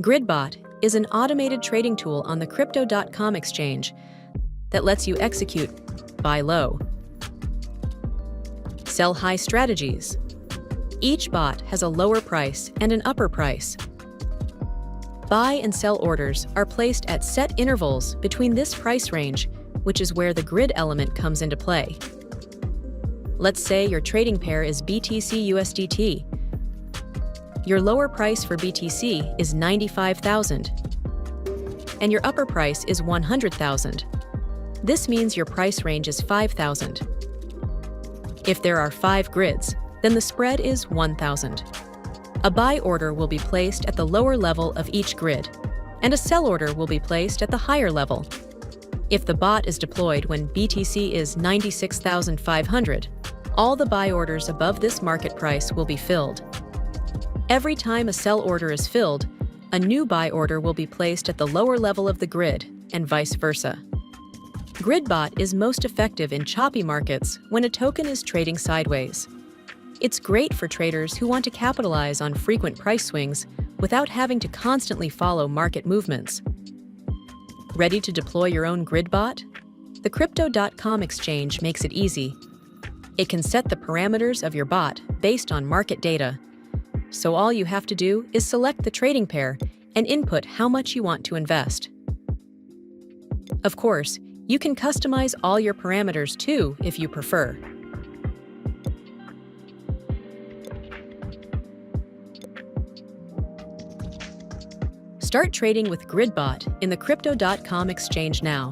GridBot is an automated trading tool on the Crypto.com exchange that lets you execute buy low, sell high strategies. Each bot has a lower price and an upper price. Buy and sell orders are placed at set intervals between this price range, which is where the grid element comes into play. Let's say your trading pair is BTC USDT. Your lower price for BTC is 95,000, and your upper price is 100,000. This means your price range is 5,000. If there are 5 grids, then the spread is 1,000. A buy order will be placed at the lower level of each grid, and a sell order will be placed at the higher level. If the bot is deployed when BTC is 96,500, all the buy orders above this market price will be filled. Every time a sell order is filled, a new buy order will be placed at the lower level of the grid, and vice versa. GridBot is most effective in choppy markets when a token is trading sideways. It's great for traders who want to capitalize on frequent price swings without having to constantly follow market movements. Ready to deploy your own GridBot? The Crypto.com exchange makes it easy. It can set the parameters of your bot based on market data. So all you have to do is select the trading pair and input how much you want to invest. Of course, you can customize all your parameters too if you prefer. Start trading with GridBot in the Crypto.com exchange now.